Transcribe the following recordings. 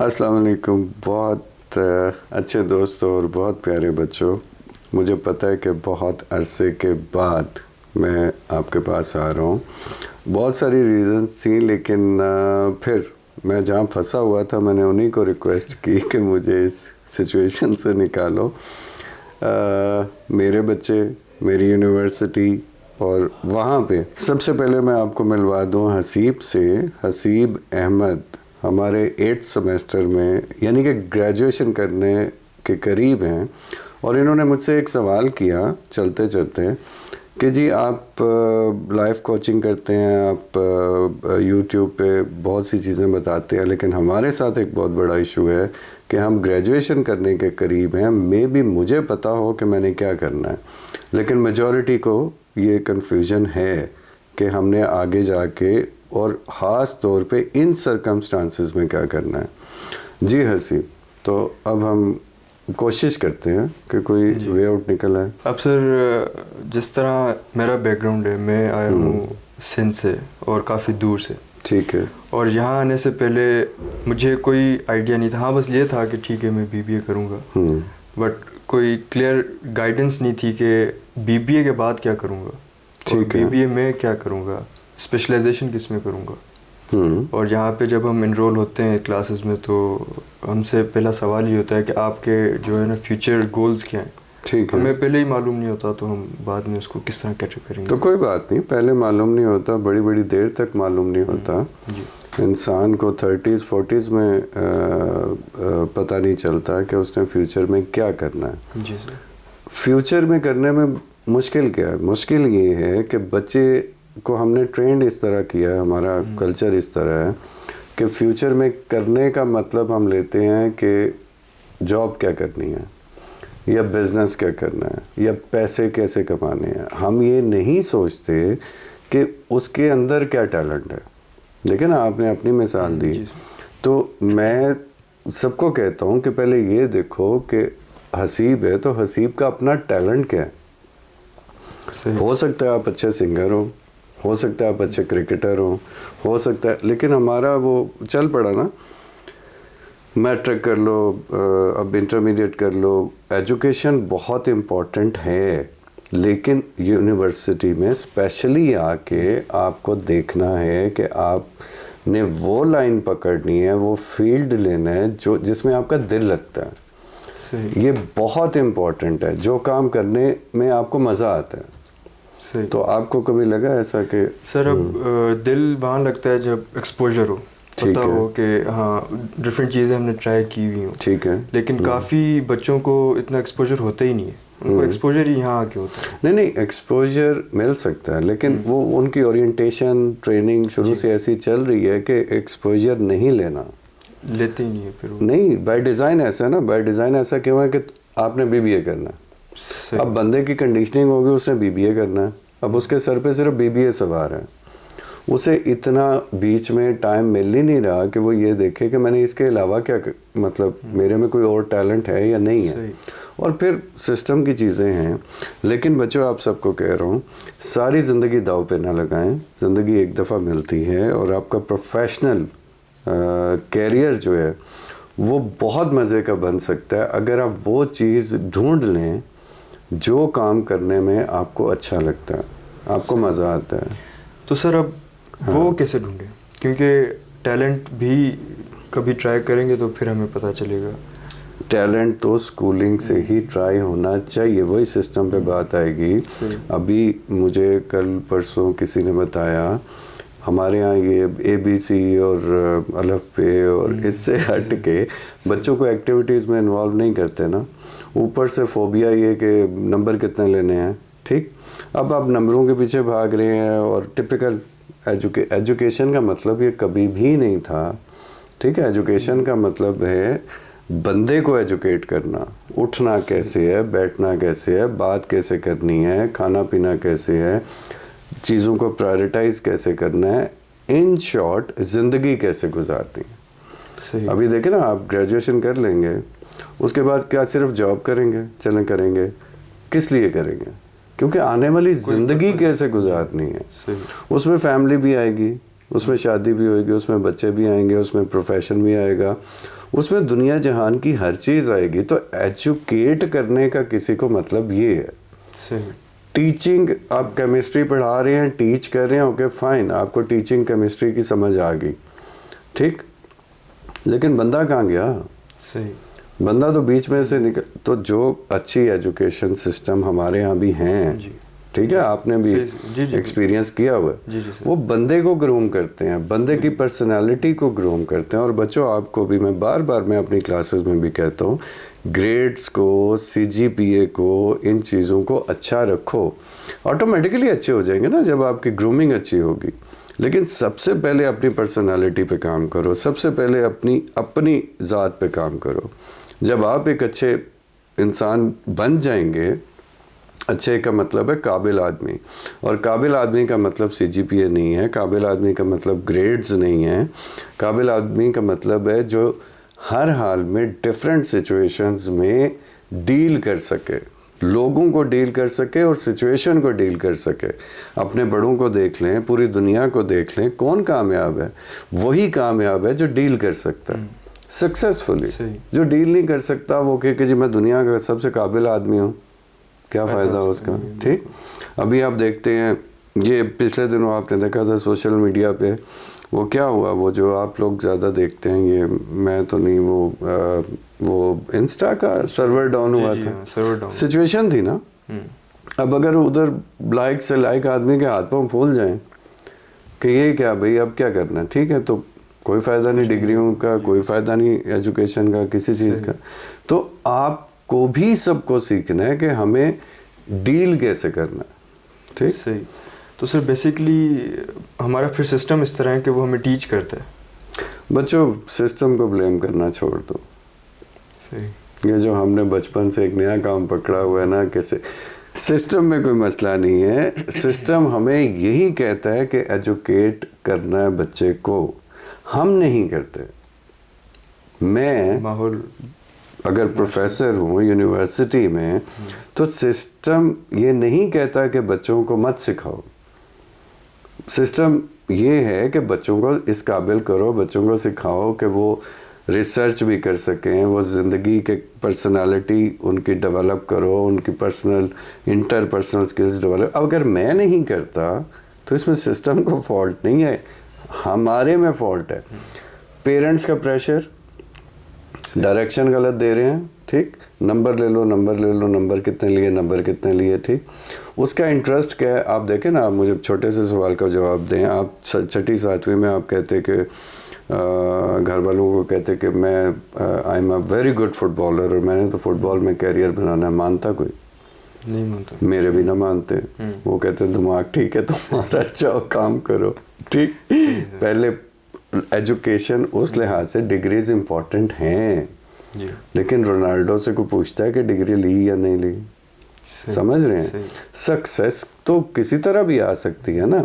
अस्सलाम वालेकुम। बहुत अच्छे दोस्तों और बहुत प्यारे बच्चों, मुझे पता है कि बहुत अरसे के बाद मैं आपके पास आ रहा हूँ। बहुत सारी रीज़न्स थी, लेकिन फिर मैं जहाँ फंसा हुआ था मैंने उन्हीं को रिक्वेस्ट की कि मुझे इस सिचुएशन से निकालो। मेरे बच्चे, मेरी यूनिवर्सिटी, और वहाँ पे सबसे पहले मैं आपको मिलवा दूँ हसीब से। हसीब अहमद हमारे 8th सेमेस्टर में यानी कि ग्रेजुएशन करने के करीब हैं, और इन्होंने मुझसे एक सवाल किया चलते चलते कि जी आप लाइफ कोचिंग करते हैं, आप यूट्यूब पे बहुत सी चीज़ें बताते हैं, लेकिन हमारे साथ एक बहुत बड़ा इशू है कि हम ग्रेजुएशन करने के करीब हैं। मे भी मुझे पता हो कि मैंने क्या करना है, लेकिन मेजॉरिटी को ये कन्फ्यूजन है कि हमने आगे जाके और ख़ास तौर पे इन सरकमस्टांसेस में क्या करना है। जी हसीब, तो अब हम कोशिश करते हैं कि कोई वे आउट निकल आए। अब सर, जिस तरह मेरा बैकग्राउंड है, मैं आया हूँ सिंध से और काफ़ी दूर से। ठीक है। और यहाँ आने से पहले मुझे कोई आइडिया नहीं था। हाँ, बस ये था कि ठीक है मैं बीबीए करूँगा, बट कोई क्लियर गाइडेंस नहीं थी कि बीबीए के बाद क्या करूँगा, ठीक है, बीबीए में क्या करूँगा, स्पेशलाइजेशन किस में करूँगा। और यहाँ पे जब हम इनरोल होते हैं क्लासेस में, तो हमसे पहला सवाल ये होता है कि आपके जो है ना फ्यूचर गोल्स क्या हैं। ठीक है। हमें पहले ही मालूम नहीं होता, तो हम बाद में उसको किस तरह कैटर करेंगे। तो कोई बात नहीं, पहले मालूम नहीं होता, बड़ी बड़ी देर तक मालूम नहीं होता। इंसान को 30s 40s में पता नहीं चलता कि उसने फ्यूचर में क्या करना है। जी सर। फ्यूचर में करने में मुश्किल क्या है? मुश्किल ये है कि बच्चे को हमने ट्रेंड इस तरह किया है, हमारा कल्चर इस तरह है कि फ्यूचर में करने का मतलब हम लेते हैं कि जॉब क्या करनी है, या बिज़नेस क्या करना है, या पैसे कैसे कमाने हैं। हम ये नहीं सोचते कि उसके अंदर क्या टैलेंट है। देखिए ना, आपने अपनी मिसाल दी, तो मैं सबको कहता हूँ कि पहले ये देखो कि हसीब है तो हसीब का अपना टैलेंट क्या है। हो सकता है आप अच्छे सिंगर हो सकता है आप अच्छे क्रिकेटर हो सकता है, लेकिन हमारा वो चल पड़ा ना, मैट्रिक कर लो, अब इंटरमीडिएट कर लो। एजुकेशन बहुत इम्पॉर्टेंट है, लेकिन यूनिवर्सिटी में स्पेशली आके आपको देखना है कि आपने वो लाइन पकड़नी है, वो फील्ड लेना है जो जिसमें आपका दिल लगता है। सही। ये बहुत इम्पॉर्टेंट है, जो काम करने में आपको मज़ा आता है। सही। तो आपको कभी लगा ऐसा कि सर, अब दिल वहाँ लगता है जब एक्सपोजर हो, पता हो कि हाँ डिफरेंट चीज़ें हमने ट्राई की हुई हो। ठीक है। लेकिन काफ़ी बच्चों को इतना एक्सपोजर होता ही नहीं है। उनको एक्सपोजर ही यहाँ आके होता है। नहीं, एक्सपोजर मिल सकता है, लेकिन वो उनकी ओरिएंटेशन ट्रेनिंग शुरू से ऐसी चल रही है कि एक्सपोजर नहीं लेना, लेते ही नहीं है फिर वो। नहीं, बाय डिज़ाइन ऐसा है ना। बाय डिज़ाइन ऐसा क्यों है कि आपने बीबीए करना है। अब बंदे की कंडीशनिंग होगी, उसने बीबीए करना है, अब उसके सर पे सिर्फ बीबीए सवार है। उसे इतना बीच में टाइम मिल ही नहीं रहा कि वो ये देखे कि मैंने इसके अलावा क्या मतलब मेरे में कोई और टैलेंट है या नहीं है। और फिर सिस्टम की चीज़ें हैं। लेकिन बच्चों, आप सबको कह रहा हूँ, सारी ज़िंदगी दाव पे ना लगाएं। ज़िंदगी एक दफ़ा मिलती है, और आपका प्रोफेशनल कैरियर जो है वो बहुत मज़े का बन सकता है अगर आप वो चीज़ ढूंढ लें जो काम करने में आपको अच्छा लगता है, आपको मज़ा आता है। तो सर, अब वो कैसे ढूंढें? क्योंकि टैलेंट भी कभी ट्राई करेंगे तो फिर हमें पता चलेगा। टैलेंट तो स्कूलिंग से ही ट्राई होना चाहिए, वही सिस्टम पे बात आएगी। अभी मुझे कल परसों किसी ने बताया, हमारे यहाँ ये ABC और अलफ पे और इससे हट के बच्चों को एक्टिविटीज़ में इन्वॉल्व नहीं करते ना। ऊपर से फोबिया ये कि नंबर कितने लेने हैं। ठीक, अब आप नंबरों के पीछे भाग रहे हैं, और टिपिकल एजुकेशन का मतलब ये कभी भी नहीं था। ठीक है, एजुकेशन का मतलब है बंदे को एजुकेट करना, उठना कैसे है, बैठना कैसे है, बात कैसे करनी है, खाना पीना कैसे है, चीज़ों को प्रायोरिटाइज कैसे करना है, इन शॉर्ट ज़िंदगी कैसे गुजारनी है। सही। अभी देखें ना, आप ग्रेजुएशन कर लेंगे, उसके बाद क्या सिर्फ जॉब करेंगे? चलें, करेंगे, किस लिए करेंगे? क्योंकि आने वाली ज़िंदगी कैसे गुजारनी है। उसमें फैमिली भी आएगी, उसमें शादी भी होगी, उसमें बच्चे भी आएंगे, उसमें प्रोफेशन भी आएगा, उसमें दुनिया जहान की हर चीज़ आएगी। तो एजुकेट करने का किसी को मतलब ये है। सही। टीचिंग, आप केमिस्ट्री पढ़ा रहे हैं, टीच कर रहे हैं, ओके फाइन, आपको टीचिंग केमिस्ट्री की समझ आ गई, ठीक, लेकिन बंदा कहाँ गया? सही। बंदा तो बीच में से निकल। तो जो अच्छी एजुकेशन सिस्टम हमारे यहाँ भी हैं, ठीक है, आपने भी एक्सपीरियंस किया हुआ है, वो बंदे को ग्रूम करते हैं, बंदे की पर्सनालिटी को ग्रूम करते हैं। और बच्चों, आपको भी मैं बार बार मैं अपनी क्लासेस में भी कहता हूँ, ग्रेड्स को, CGPA को, इन चीज़ों को अच्छा रखो, ऑटोमेटिकली अच्छे हो जाएंगे ना जब आपकी ग्रूमिंग अच्छी होगी। लेकिन सबसे पहले अपनी पर्सनालिटी पे काम करो, सबसे पहले अपनी ज़ात पे काम करो। जब आप एक अच्छे इंसान बन जाएंगे, अच्छे का मतलब है काबिल आदमी, और काबिल आदमी का मतलब CGPA नहीं है, काबिल आदमी का मतलब ग्रेड्स नहीं है, काबिल आदमी का मतलब है जो हर हाल में डिफरेंट सिचुएशंस में डील कर सके, लोगों को डील कर सके और सिचुएशन को डील कर सके। अपने बड़ों को देख लें, पूरी दुनिया को देख लें, कौन कामयाब है? वही कामयाब है जो डील कर सकता है सक्सेसफुली। जो डील नहीं कर सकता वो कहे कि जी मैं दुनिया का सबसे काबिल आदमी हूँ, क्या फ़ायदा उसका, ठीक। अभी आप देखते हैं, ये पिछले दिनों आपने देखा था सोशल मीडिया पे, वो क्या हुआ, वो जो आप लोग ज़्यादा देखते हैं, ये मैं तो नहीं, वो इंस्टा का सर्वर डाउन हुआ था, सिचुएशन थी ना। अब अगर उधर लाइक से लाइक आदमी के हाथ पाँव फूल जाएं कि ये क्या भाई, अब क्या करना है, ठीक है, तो कोई फ़ायदा नहीं डिग्रियों का, कोई फ़ायदा नहीं एजुकेशन का, किसी चीज़ का। तो आपको भी सबको सीखना है कि हमें डील कैसे करना है, ठीक। सही। तो सर बेसिकली हमारा फिर सिस्टम इस तरह है कि वो हमें टीच करता है। बच्चों, सिस्टम को ब्लेम करना छोड़ दो। सही। ये जो हमने बचपन से एक नया काम पकड़ा हुआ है ना, कैसे सिस्टम में कोई मसला नहीं है, सिस्टम हमें यही कहता है कि एजुकेट करना है बच्चे को, हम नहीं करते। मैं माहौल, अगर प्रोफेसर हूँ यूनिवर्सिटी में, तो सिस्टम ये नहीं कहता कि बच्चों को मत सिखाओ। सिस्टम ये है कि बच्चों को इस काबिल करो, बच्चों को सिखाओ कि वो रिसर्च भी कर सकें, वो ज़िंदगी के पर्सनालिटी उनकी डेवलप करो, उनकी पर्सनल इंटरपर्सनल स्किल्स डेवलप। अब अगर मैं नहीं करता तो इसमें सिस्टम को फॉल्ट नहीं है, हमारे में फॉल्ट है। पेरेंट्स का प्रेशर, डायरेक्शन गलत दे रहे हैं, ठीक, नंबर ले लो, नंबर ले लो, नंबर कितने लिए, नंबर कितने लिए, ठीक। उसका इंटरेस्ट क्या है? आप देखें ना, आप मुझे छोटे से सवाल का जवाब दें। आप 6ठी 7वीं में आप कहते कि घर वालों को कहते कि मैं I am a very good footballer और मैंने तो फुटबॉल में कैरियर बनाना है, मानता कोई? नहीं मानता। मेरे भी ना मानते। वो कहते दिमाग ठीक है तुम्हारा, अच्छा काम करो, ठीक। पहले एजुकेशन उस लिहाज से डिग्रीज इम्पोर्टेंट हैं, लेकिन रोनाल्डो से कोई पूछता है कि डिग्री ली या नहीं ली? समझ रहे हैं? सक्सेस तो किसी तरह भी आ सकती है ना,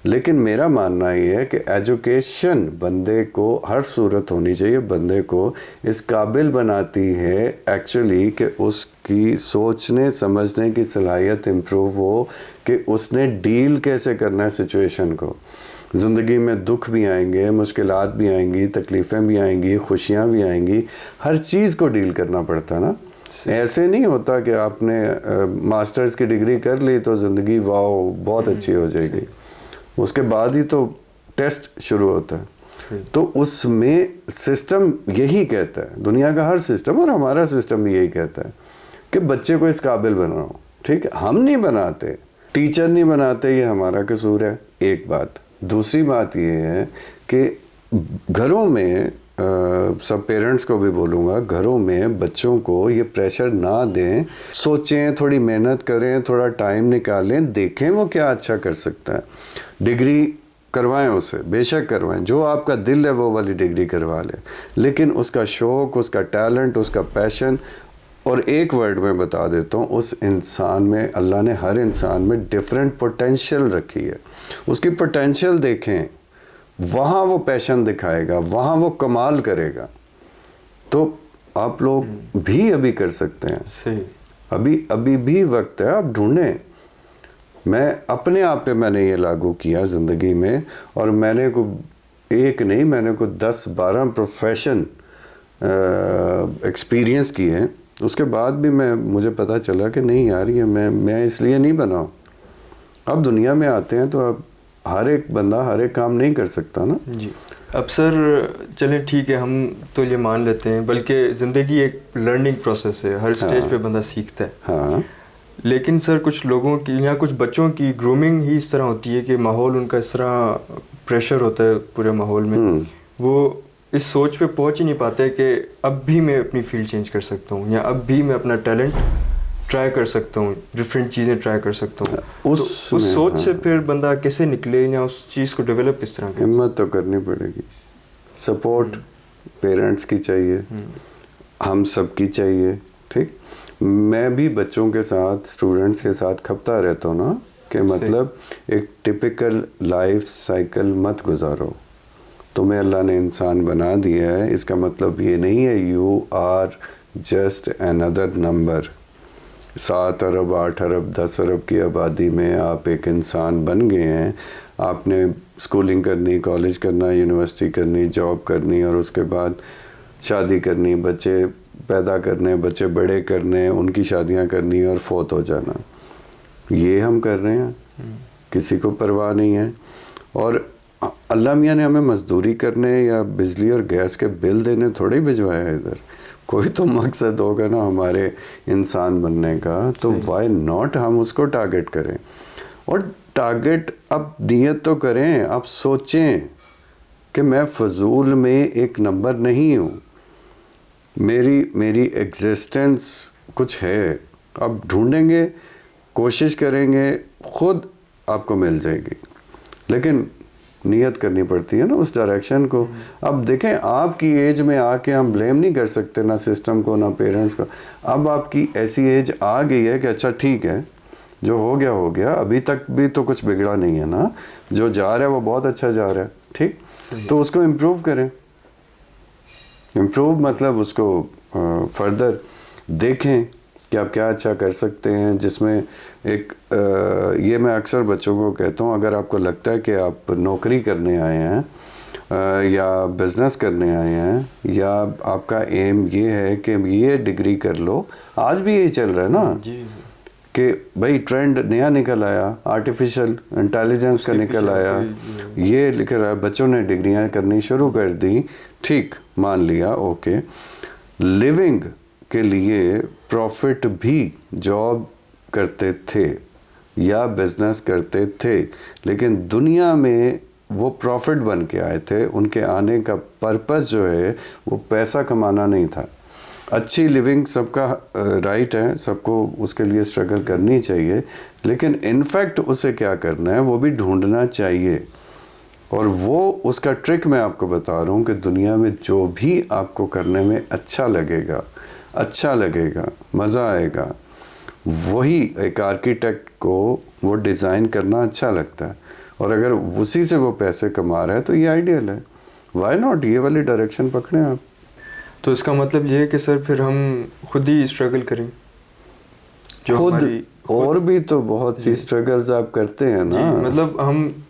लेकिन मेरा मानना ये है कि एजुकेशन बंदे को हर सूरत होनी चाहिए, बंदे को इस काबिल बनाती है एक्चुअली कि उसकी सोचने समझने की सलाहियत इम्प्रूव हो, कि उसने डील कैसे करना है सिचुएशन को। ज़िंदगी में दुख भी आएंगे, मुश्किलात भी आएंगी, तकलीफ़ें भी आएंगी, खुशियाँ भी आएंगी, हर चीज़ को डील करना पड़ता है ना। ऐसे नहीं होता कि आपने मास्टर्स की डिग्री कर ली तो ज़िंदगी वाओ बहुत अच्छी हो जाएगी, उसके बाद ही तो टेस्ट शुरू होता है। तो उसमें सिस्टम यही कहता है, दुनिया का हर सिस्टम और हमारा सिस्टम भी यही कहता है कि बच्चे को इस काबिल बनाओ, ठीक है। हम नहीं बनाते, टीचर नहीं बनाते, ये हमारा कसूर है, एक बात। दूसरी बात ये है कि घरों में सब पेरेंट्स को भी बोलूँगा, घरों में बच्चों को ये प्रेशर ना दें, सोचें, थोड़ी मेहनत करें, थोड़ा टाइम निकालें, देखें वो क्या अच्छा कर सकता है। डिग्री करवाएं उसे, बेशक करवाएं, जो आपका दिल है वो वाली डिग्री करवा लें, लेकिन उसका शौक़, उसका टैलेंट, उसका पैशन, और एक वर्ड में बता देता हूँ, उस इंसान में, अल्लाह ने हर इंसान में डिफरेंट पोटेंशियल रखी है, उसकी पोटेंशियल देखें, वहाँ वो पैशन दिखाएगा, वहाँ वो कमाल करेगा। तो आप लोग भी अभी कर सकते हैं, सही, अभी भी वक्त है, आप ढूंढें। मैं अपने आप पे मैंने ये लागू किया ज़िंदगी में, और मैंने को एक नहीं, मैंने को 10-12 प्रोफेशन एक्सपीरियंस किए, उसके बाद भी मुझे पता चला कि नहीं यार, ये मैं इसलिए नहीं बना हूँ। अब दुनिया में आते हैं तो अब हर एक बंदा हर एक काम नहीं कर सकता ना जी। अब सर चलें ठीक है, हम तो ये मान लेते हैं, बल्कि ज़िंदगी एक लर्निंग प्रोसेस है, हर स्टेज पे बंदा सीखता है। हाँ। लेकिन सर कुछ लोगों की या कुछ बच्चों की ग्रूमिंग ही इस तरह होती है कि माहौल उनका इस तरह प्रेशर होता है पूरे माहौल में, वो इस सोच पे पहुंच ही नहीं पाते कि अब भी मैं अपनी फील्ड चेंज कर सकता हूँ, या अब भी मैं अपना टैलेंट ट्राई कर सकता हूँ, डिफरेंट चीज़ें ट्राई कर सकता हूँ। उस सोच से फिर बंदा कैसे निकले, या उस चीज़ को डेवलप किस तरह करे? हिम्मत तो करनी पड़ेगी, सपोर्ट पेरेंट्स की चाहिए, हम सब की चाहिए। ठीक, मैं भी बच्चों के साथ, स्टूडेंट्स के साथ खपता रहता हूँ ना, कि मतलब एक टिपिकल लाइफ साइकिल मत गुजारो। तुम्हें अल्लाह ने इंसान बना दिया है, इसका मतलब ये नहीं है you are just another number. 7 अरब 8 अरब 10 अरब की आबादी में आप एक इंसान बन गए हैं। आपने स्कूलिंग करनी, कॉलेज करना, यूनिवर्सिटी करनी, जॉब करनी, और उसके बाद शादी करनी, बच्चे पैदा करने, बच्चे बड़े करने, उनकी शादियां करनी और फौत हो जाना। ये हम कर रहे हैं, किसी को परवाह नहीं है। और अल्लाह मियाँ ने हमें मजदूरी करने या बिजली और गैस के बिल देने थोड़े भिजवाया है इधर। कोई तो मकसद होगा ना हमारे इंसान बनने का, तो वाई नॉट हम उसको टारगेट करें। और टारगेट अब नियत तो करें, आप सोचें कि मैं फजूल में एक नंबर नहीं हूँ, मेरी एग्जिस्टेंस कुछ है। अब ढूंढेंगे, कोशिश करेंगे, खुद आपको मिल जाएगी, लेकिन नियत करनी पड़ती है ना उस डायरेक्शन को। अब देखें, आपकी एज में आके हम ब्लेम नहीं कर सकते ना सिस्टम को ना पेरेंट्स को। अब आपकी ऐसी एज आ गई है कि अच्छा ठीक है, जो हो गया, अभी तक भी तो कुछ बिगड़ा नहीं है ना, जो जा रहा है वो बहुत अच्छा जा रहा है। ठीक, तो उसको इम्प्रूव करें। इम्प्रूव मतलब उसको फर्दर देखें कि आप क्या अच्छा कर सकते हैं, जिसमें एक ये मैं अक्सर बच्चों को कहता हूँ, अगर आपको लगता है कि आप नौकरी करने आए हैं या बिज़नेस करने आए हैं, या आपका एम ये है कि ये डिग्री कर लो, आज भी यही चल रहा है ना कि भाई ट्रेंड नया निकल आया, आर्टिफिशियल इंटेलिजेंस का निकल आया, ये लिख रहा है, बच्चों ने डिग्रियां करनी शुरू कर दी। ठीक, मान लिया, ओके, लिविंग के लिए प्रॉफिट भी जॉब करते थे या बिजनेस करते थे, लेकिन दुनिया में वो प्रॉफिट बन के आए थे। उनके आने का पर्पस जो है वो पैसा कमाना नहीं था। अच्छी लिविंग सबका राइट है, सबको उसके लिए स्ट्रगल करनी चाहिए, लेकिन इनफैक्ट उसे क्या करना है वो भी ढूंढना चाहिए। और वो उसका ट्रिक मैं आपको बता रहा हूँ कि दुनिया में जो भी आपको करने में अच्छा लगेगा, मज़ा आएगा, वही एक आर्किटेक्ट को वो डिज़ाइन करना अच्छा लगता है। और अगर उसी से वो पैसे कमा रहा है तो ये आइडियल है। वाई नॉट, ये वाली डायरेक्शन पकड़ें आप। तो इसका मतलब ये है कि सर फिर हम खुद ही स्ट्रगल करें, जो खुद और भी तो बहुत सी स्ट्रगल्स आप करते हैं ना। मतलब हम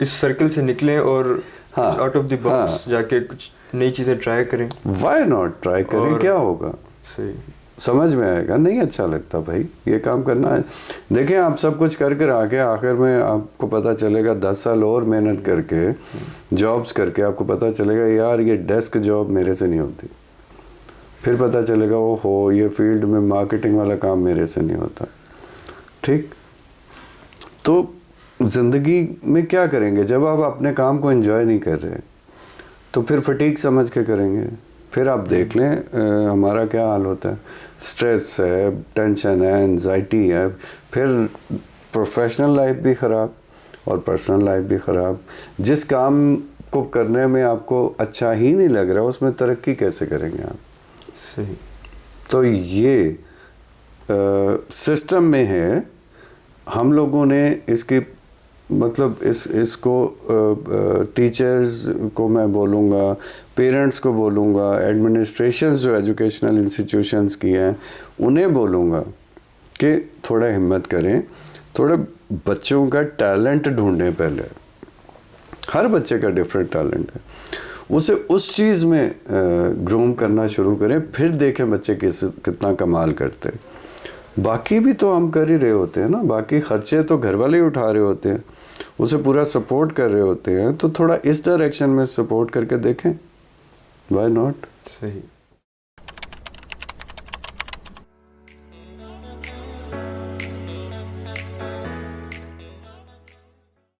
इस सर्कल से निकलें और आउट ऑफ द बॉक्स जाके कुछ नई चीज़ें ट्राई करें। वाई नॉट ट्राई करें, क्या होगा, सही समझ में आएगा। नहीं अच्छा लगता भाई ये काम करना है, देखें आप सब कुछ कर आके आखिर में आपको पता चलेगा 10 साल और मेहनत करके, जॉब्स करके आपको पता चलेगा यार ये डेस्क जॉब मेरे से नहीं होती। फिर पता चलेगा ओहो ये फील्ड में मार्केटिंग वाला काम मेरे से नहीं होता। ठीक, तो ज़िंदगी में क्या करेंगे जब आप अपने काम को एंजॉय नहीं कर रहे, तो फिर फटीक समझ के करेंगे। फिर आप देख लें हमारा क्या हाल होता है, स्ट्रेस है, टेंशन है, एंजाइटी है, फिर प्रोफेशनल लाइफ भी ख़राब और पर्सनल लाइफ भी ख़राब। जिस काम को करने में आपको अच्छा ही नहीं लग रहा उसमें तरक्की कैसे करेंगे आप। सही, तो ये सिस्टम में है। हम लोगों ने इसकी मतलब इसको टीचर्स को मैं बोलूँगा, पेरेंट्स को बोलूँगा, एडमिनिस्ट्रेशंस जो एजुकेशनल इंस्टीट्यूशंस की हैं उन्हें बोलूँगा कि थोड़ा हिम्मत करें, थोड़ा बच्चों का टैलेंट ढूंढें। पहले हर बच्चे का डिफरेंट टैलेंट है, उसे उस चीज़ में ग्रूम करना शुरू करें, फिर देखें बच्चे कितना कमाल करते हैं। बाकी भी तो हम कर ही रहे होते हैं ना, बाकी खर्चे तो घर वाले ही उठा रहे होते हैं, उसे पूरा सपोर्ट कर रहे होते हैं, तो थोड़ा इस डायरेक्शन में सपोर्ट करके देखें, व्हाई नॉट। सही।